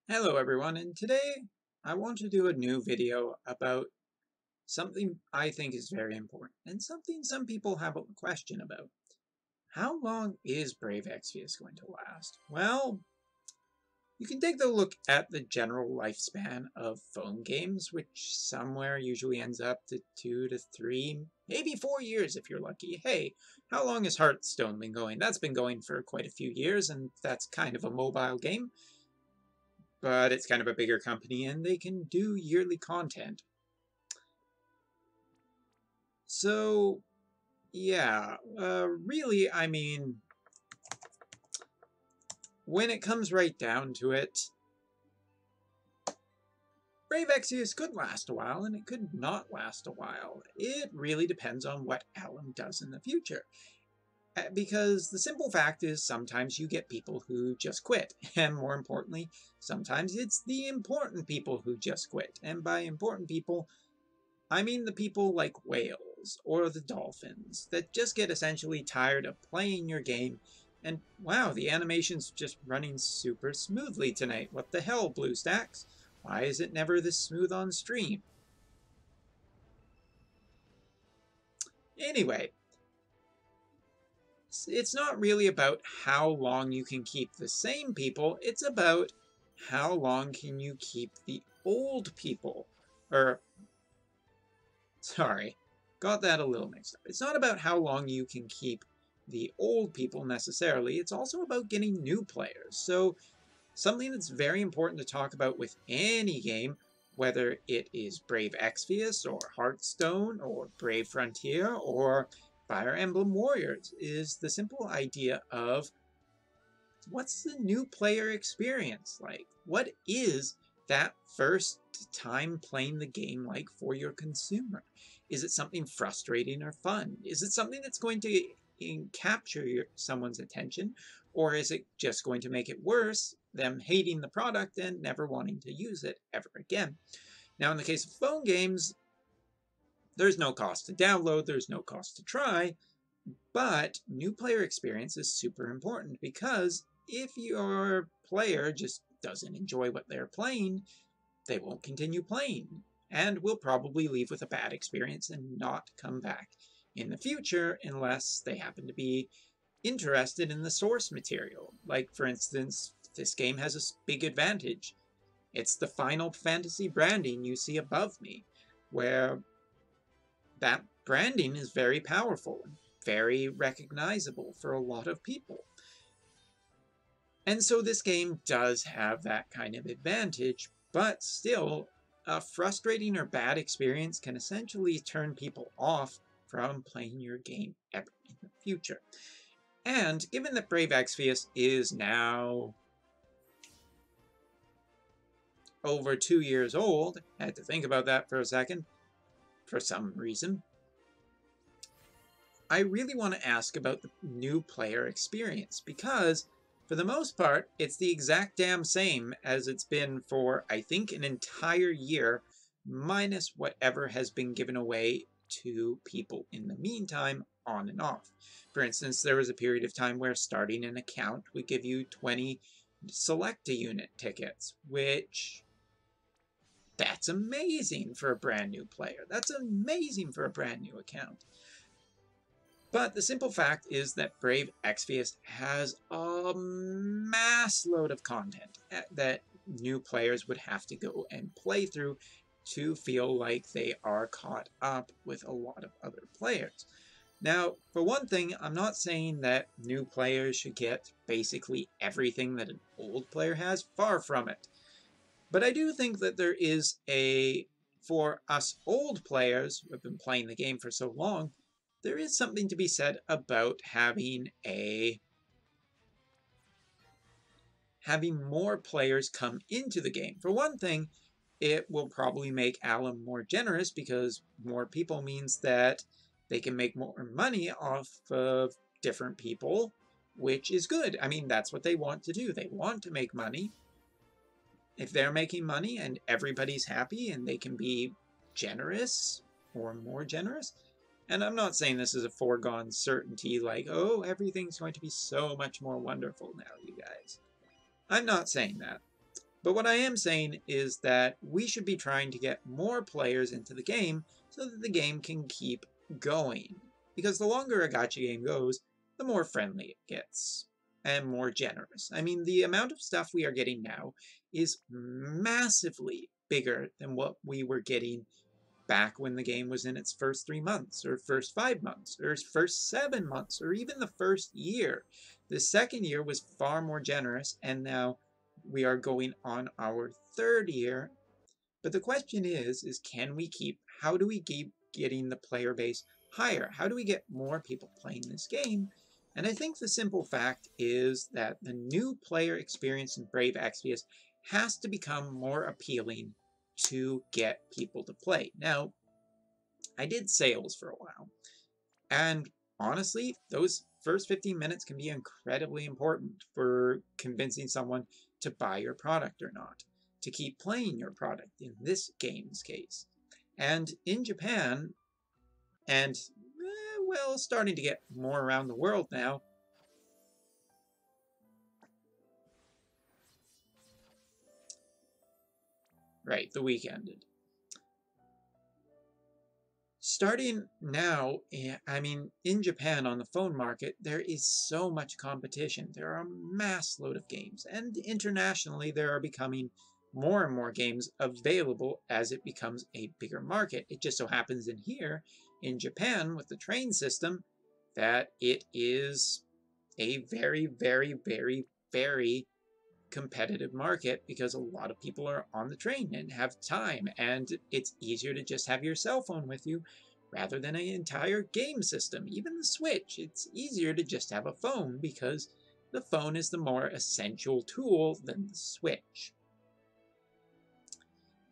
Hello everyone, and today I want to do a new video about something I think is very important, and something some people have a question about. How long is Brave Exvius going to last? Well, you can take a look at the general lifespan of phone games, which somewhere usually ends up to 2 to 3, maybe 4 years if you're lucky. Hey, how long has Hearthstone been going? That's been going for quite a few years, and that's kind of a mobile game. But it's kind of a bigger company and they can do yearly content. So, yeah, really, I mean, when it comes right down to it, Brave Exvius could last a while and it could not last a while. It really depends on what Alan does in the future. Because the simple fact is sometimes you get people who just quit. And more importantly, sometimes it's the important people who just quit. And by important people, I mean the people like whales or the dolphins that just get essentially tired of playing your game and wow, the animation's just running super smoothly tonight. What the hell, BlueStacks? Why is it never this smooth on stream? Anyway, it's not really about how long you can keep the same people, it's about how long can you keep the old people. Or, sorry, got that a little mixed up. It's not about how long you can keep the old people necessarily, it's also about getting new players. So something that's very important to talk about with any game, whether it is Brave Exvius or Hearthstone or Brave Frontier or Fire Emblem Warriors, is the simple idea of what's the new player experience like? What is that first time playing the game like for your consumer? Is it something frustrating or fun? Is it something that's going to capture someone's attention? Or is it just going to make it worse, them hating the product and never wanting to use it ever again? Now, in the case of phone games, there's no cost to download, there's no cost to try, but new player experience is super important because if your player just doesn't enjoy what they're playing, they won't continue playing and will probably leave with a bad experience and not come back in the future unless they happen to be interested in the source material. Like, for instance, this game has a big advantage. It's the Final Fantasy branding you see above me, where that branding is very powerful, very recognizable for a lot of people. And so this game does have that kind of advantage, but still, a frustrating or bad experience can essentially turn people off from playing your game ever in the future. And given that Brave Exvius is now over 2 years old, I had to think about that for a second, for some reason, I really want to ask about the new player experience, because for the most part, it's the exact damn same as it's been for, I think, an entire year, minus whatever has been given away to people in the meantime, on and off. For instance, there was a period of time where starting an account would give you 20 select-a-unit tickets, which that's amazing for a brand new player. That's amazing for a brand new account. But the simple fact is that Brave Exvius has a mass load of content that new players would have to go and play through to feel like they are caught up with a lot of other players. Now, for one thing, I'm not saying that new players should get basically everything that an old player has, far from it. But I do think that there is for us old players who have been playing the game for so long, there is something to be said about having more players come into the game. For one thing, it will probably make Alan more generous because more people means that they can make more money off of different people, which is good. I mean, that's what they want to do. They want to make money. If they're making money and everybody's happy and they can be generous or more generous, and I'm not saying this is a foregone certainty, like, oh, everything's going to be so much more wonderful now, you guys. I'm not saying that. But what I am saying is that we should be trying to get more players into the game so that the game can keep going. Because the longer a gacha game goes, the more friendly it gets and more generous. I mean, the amount of stuff we are getting now is massively bigger than what we were getting back when the game was in its first 3 months, or first 5 months, or first 7 months, or even the first year. The second year was far more generous, and now we are going on our third year. But the question is how do we keep getting the player base higher? How do we get more people playing this game? And I think the simple fact is that the new player experience in Brave Exvius has to become more appealing to get people to play. Now, I did sales for a while, and honestly, those first 15 minutes can be incredibly important for convincing someone to buy your product or not, to keep playing your product in this game's case. And in Japan, and well, starting to get more around the world now, right, the week ended. Starting now, I mean, in Japan on the phone market, there is so much competition. There are a mass load of games, and internationally there are becoming more and more games available as it becomes a bigger market. It just so happens in here, in Japan, with the train system, that it is a very, very, very, very competitive market because a lot of people are on the train and have time, and it's easier to just have your cell phone with you rather than an entire game system. Even the Switch, it's easier to just have a phone because the phone is the more essential tool than the Switch.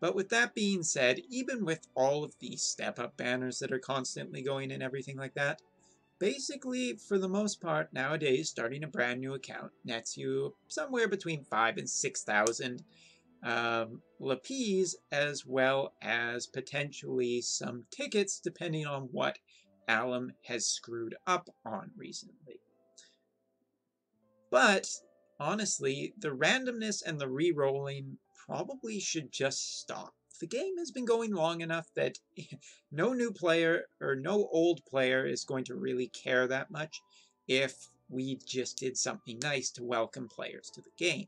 But with that being said, even with all of these step-up banners that are constantly going and everything like that, basically, for the most part, nowadays, starting a brand new account nets you somewhere between 5,000 and 6,000 lapies, as well as potentially some tickets, depending on what Alum has screwed up on recently. But, honestly, the randomness and the re-rolling probably should just stop. The game has been going long enough that no new player or no old player is going to really care that much if we just did something nice to welcome players to the game.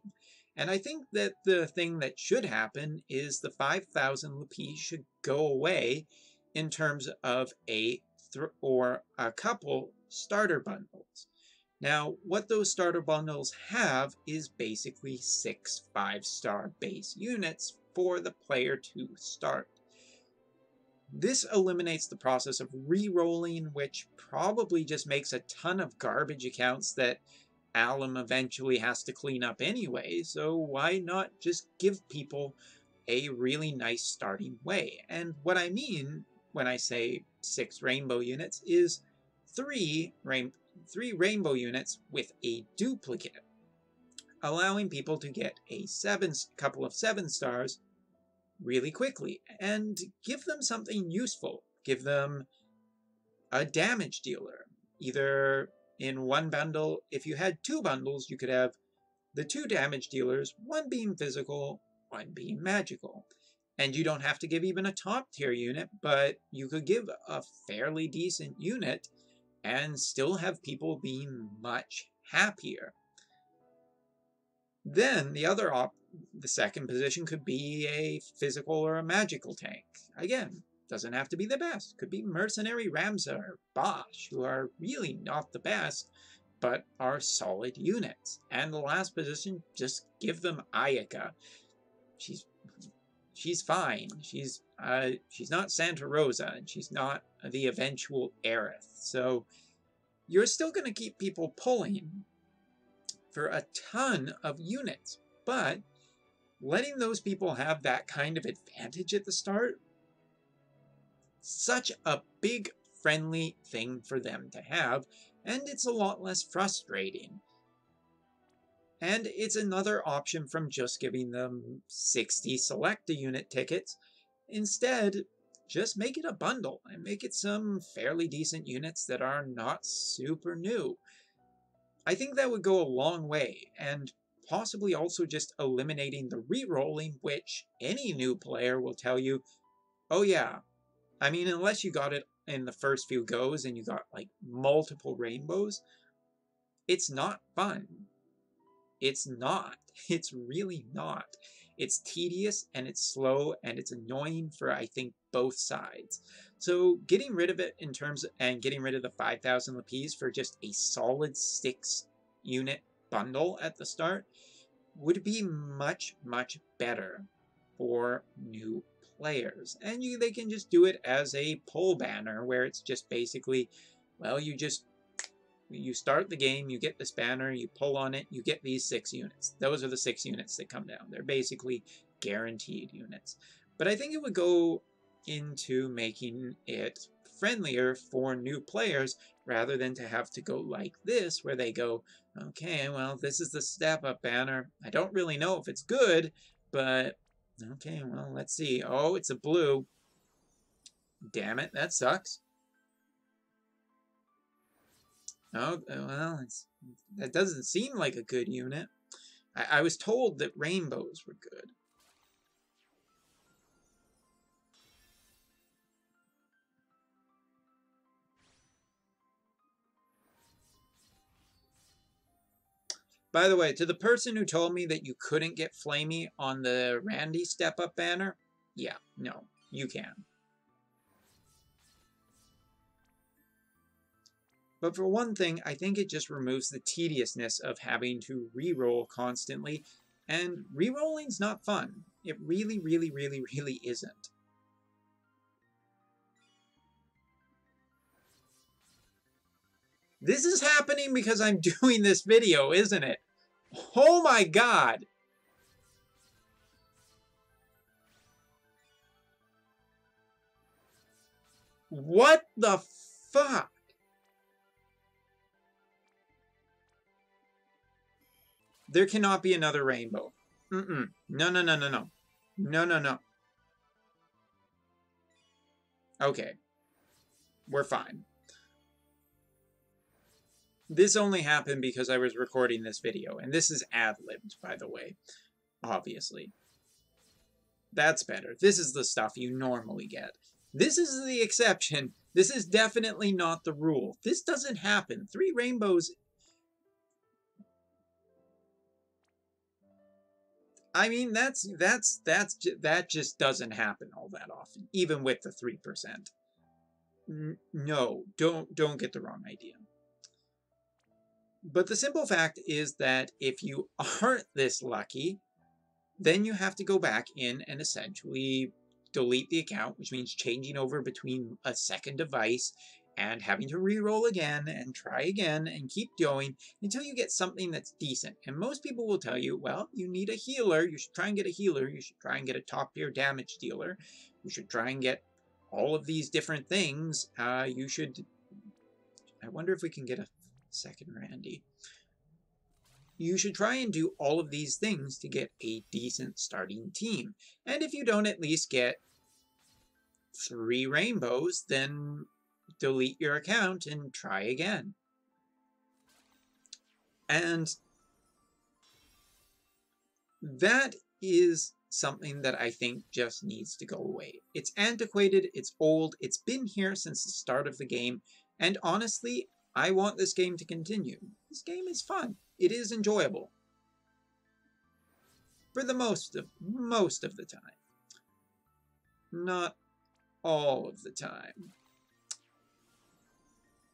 And I think that the thing that should happen is the 5,000 lapies should go away in terms of a couple starter bundles. Now, what those starter bundles have is basically 6 5-star base units for the player to start. This eliminates the process of re-rolling, which probably just makes a ton of garbage accounts that Alum eventually has to clean up anyway, so why not just give people a really nice starting way? And what I mean when I say 6 rainbow units is 3 rainbow units with a duplicate, allowing people to get a couple of 7 stars really quickly, and give them something useful. Give them a damage dealer. Either in one bundle, if you had 2 bundles, you could have the 2 damage dealers, one being physical, one being magical. And you don't have to give even a top tier unit, but you could give a fairly decent unit and still have people being much happier. Then the second position could be a physical or a magical tank. Again, doesn't have to be the best. Could be Mercenary Ramza or Bosch, who are really not the best, but are solid units. And the last position, just give them Ayaka. She's fine. She's not Santa Rosa, and she's not the eventual Aerith. So you're still going to keep people pulling for a ton of units, but letting those people have that kind of advantage at the start, such a big friendly thing for them to have, and it's a lot less frustrating. And it's another option from just giving them 60 select-a-unit tickets. Instead, just make it a bundle and make it some fairly decent units that are not super new. I think that would go a long way, and possibly also just eliminating the re-rolling, which any new player will tell you, oh yeah, I mean, unless you got it in the first few goes and you got like multiple rainbows, it's not fun. It's not. It's really not. It's tedious and it's slow and it's annoying for, I think, both sides. So getting rid of it in terms of, and getting rid of the 5,000 Lapiz for just a solid 6 unit bundle at the start would be much, much better for new players. And they can just do it as a pull banner where it's just basically, well, you start the game, you get this banner, you pull on it, you get these 6 units. Those are the 6 units that come down. They're basically guaranteed units. But I think it would go into making it friendlier for new players rather than to have to go like this, where they go, okay, well, this is the step-up banner. I don't really know if it's good, but okay, well, let's see. Oh, it's a blue. Damn it, that sucks. Oh, well, that doesn't seem like a good unit. I was told that rainbows were good. By the way, to the person who told me that you couldn't get Flamey on the Randy step-up banner, yeah, no, you can. But for one thing, I think it just removes the tediousness of having to re-roll constantly, and re-rolling's not fun. It really, really, really, really isn't. This is happening because I'm doing this video, isn't it? Oh my god! What the fuck? There cannot be another rainbow. Mm-mm. No, no, no, no, no. No, no, no. Okay. We're fine. This only happened because I was recording this video, and this is ad-libbed, by the way. Obviously. That's better. This is the stuff you normally get. This is the exception. This is definitely not the rule. This doesn't happen. 3 rainbows... I mean, that just doesn't happen all that often, even with the 3%. No, don't get the wrong idea. But the simple fact is that if you aren't this lucky, then you have to go back in and essentially delete the account, which means changing over between a second device and having to re-roll again and try again and keep going until you get something that's decent. And most people will tell you, well, you need a healer. You should try and get a healer. You should try and get a top-tier damage dealer. You should try and get all of these different things. You should... I wonder if we can get a second Randy. You should try and do all of these things to get a decent starting team. And if you don't at least get 3 rainbows, then delete your account and try again. And that is something that I think just needs to go away. It's antiquated, it's old, it's been here since the start of the game, and honestly, I want this game to continue. This game is fun. It is enjoyable. For the most of the time. Not all of the time.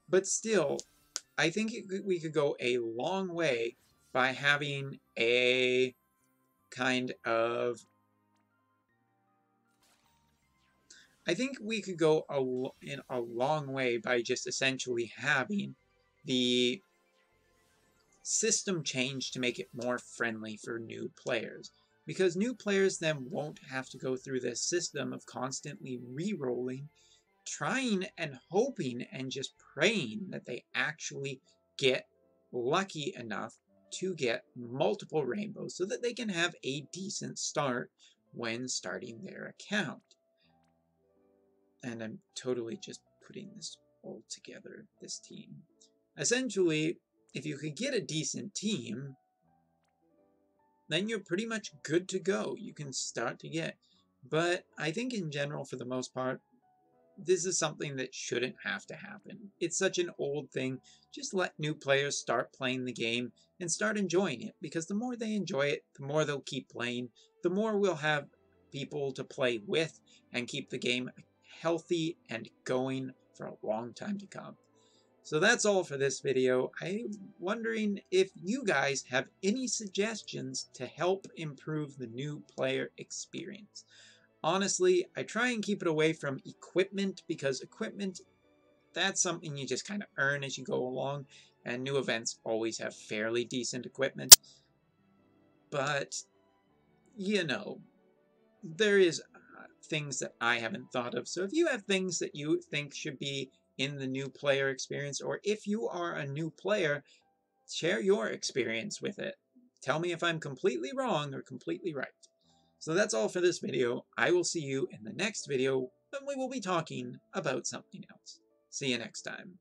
But still, I think we could go a long way by having a kind of... I think we could go in a long way by just essentially having the system change to make it more friendly for new players. Because new players then won't have to go through this system of constantly re-rolling, trying and hoping and just praying that they actually get lucky enough to get multiple rainbows so that they can have a decent start when starting their account. And I'm totally just putting this all together, this team. Essentially, if you could get a decent team, then you're pretty much good to go. You can start to get. But I think in general, for the most part, this is something that shouldn't have to happen. It's such an old thing. Just let new players start playing the game and start enjoying it, because the more they enjoy it, the more they'll keep playing, the more we'll have people to play with and keep the game healthy and going for a long time to come. So that's all for this video. I'm wondering if you guys have any suggestions to help improve the new player experience. Honestly, I try and keep it away from equipment, because equipment, that's something you just kind of earn as you go along, and new events always have fairly decent equipment. But, you know, there is things that I haven't thought of. So if you have things that you think should be in the new player experience, or if you are a new player, share your experience with it. Tell me if I'm completely wrong or completely right. So that's all for this video. I will see you in the next video when we will be talking about something else. See you next time.